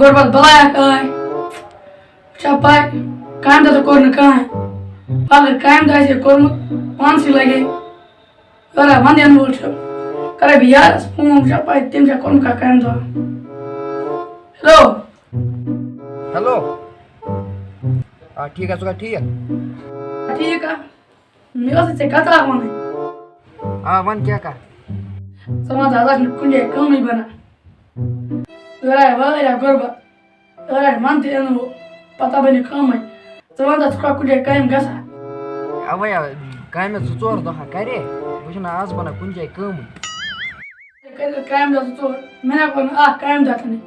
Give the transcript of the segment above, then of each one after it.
गुरबत बलाया काय चपाय काम तो कोर न काय अगर काम दा से कोर पांच लगे अरे वंदन बोल छ करे बियार फोन चपाय तिम जा कोन का काम दो हेलो हेलो ठीक है सुगा ठीक है मेरा से कतरा होने वन क्या का समाज आजा कुंजे कम ही बना वाला गुरबत अरे मानते हैं वो पता बने कम है समाज आज कुंजे काम गसा अब या काम में चोर दो करे वुचन आज बना कुंजे कम करे काम दा चोर मैंने कोन आ काम जात नहीं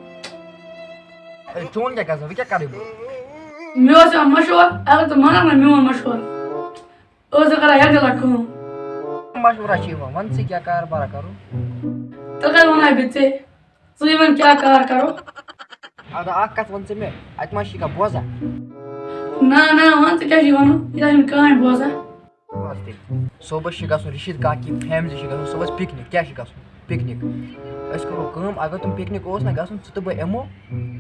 चोन क्या कर क्या करे मेरा से मशहूर अगर तो माना ना मेरा मशहूर ओ जरा याद ला कम मशवरा चाहिए वन से क्या कारबार करो तो क्या होना है बच्चे सुईवन क्या कार करो अगर आग का वन से में आत्माशी का बोझा ना वन से क्या जीवन इधर में कहाँ है बोझा सोबत शिका सो रिशीद का की फैमिली शिका सो सोबत पिकनिक क्या शिका सो पिकनिक ऐस करो काम अगर तुम पिकनिक ओस ना गसन तो बे एमो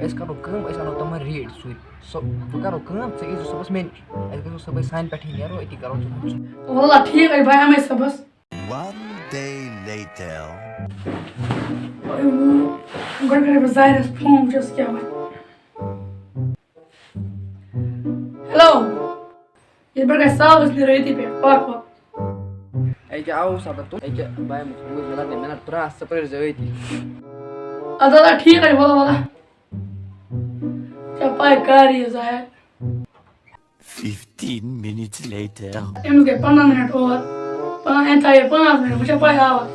ऐस करो काम ऐस अनो तुम रेड सुई सो करो काम से इज सोबत में ऐस करो सोबत साइन पे ठीक यारो इति करो वाला ठीक है भाई हमें सबस One day later. I'm gonna get a Zaira's phone just क्या हुआ हेलो ये बड़ा साल उसने रही थी पे पापा ऐ क्या आओ सब तुम ऐ क्या बाय मुझे लगा दे मैंने तुरा सपर जई थी अदा ठीक है वाला क्या पाए कारी है ज़ाहिर 15 minutes later. हम के 15 मिनट और 5 मिनट मुझे पाए आवा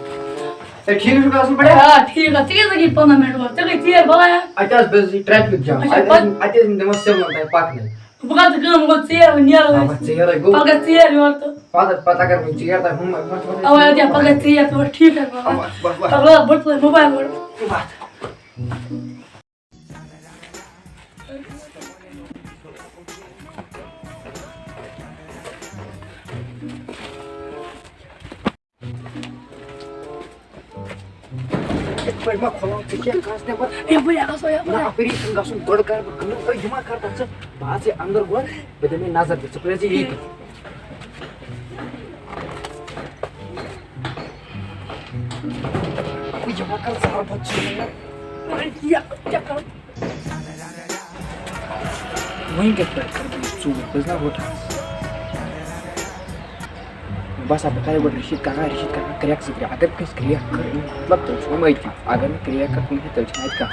ठीक है का बड़े हां ठीक है 15 मिनट और चलिए तीर बलाया अच्छा बस ट्रैफिक जाम अच्छा दमस से होता है पाकने बुका तो काम बहुत चेयर नियर अब चेयर गो पगा चेयर और तो पता कर मुझे चेयर था हम अब या पगा चेयर तो ठीक है बस अब बोल मोबाइल और बात पर मैं खोलो क्या खास ने पर ये बुया का सोया ना ऑपरेशन का सुन तोड़ कर तो जमा करता छ बाहर से अंदर गो बदे में नजर दे स्प्रे जी एक कोई जमा कर सारा बच्चे अरे क्या कर वहीं के पर सु बस ना होता बस आप बताइए वो रिशीद का क्रैक से अगर किस क्रिया कर मतलब तो उसमें मैं थी अगर मैं क्रिया का कोई तो शायद का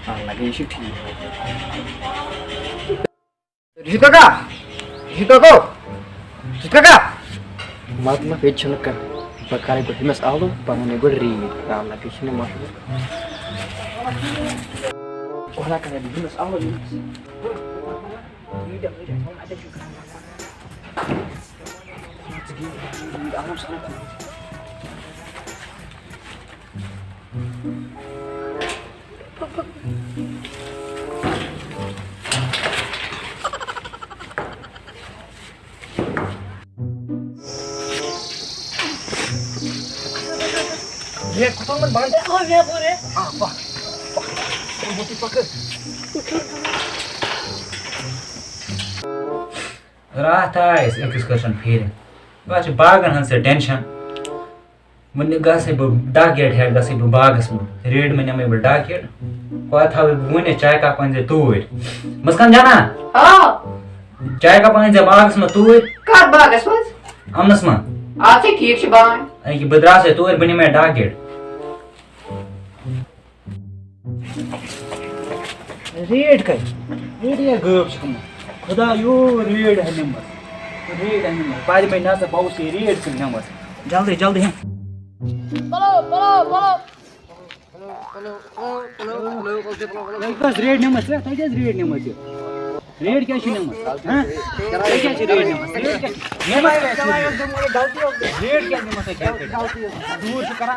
हां लगे इशू ठीक रिशीद का मत ना पेचन का बकारे को हिमस आलो पाने को री का लगे इशने मत ओला का हिमस आलो आराम से ये कुछ मन बांध और ये पूरे वाह मोटी पकड़ रात आइस एक्सकर्शन फिर बस बागन हंसे टेंशन मन गसे ब डाकेट है गसे ब बागस में रेड में नमे ब डाकेट को था वने चाय का पंजे तूर मस्कान जाना हां चाय का पंजे बागस में तूर का बागस में हमनस में आते ठीक छ बाय आई की बदरा से तूर बने में डाकेट रेड का रेड या गप छम खुदा यो रेड है नंबर रेड है नंबर बाद में ना से बहुत से रेड से नंबर जल्दी हैं बोलो बस रेड नंबर से तो क्या रेड नंबर से रेड क्या है नंबर हां क्या है रेड नंबर रेड क्या नंबर से क्या दूर से करा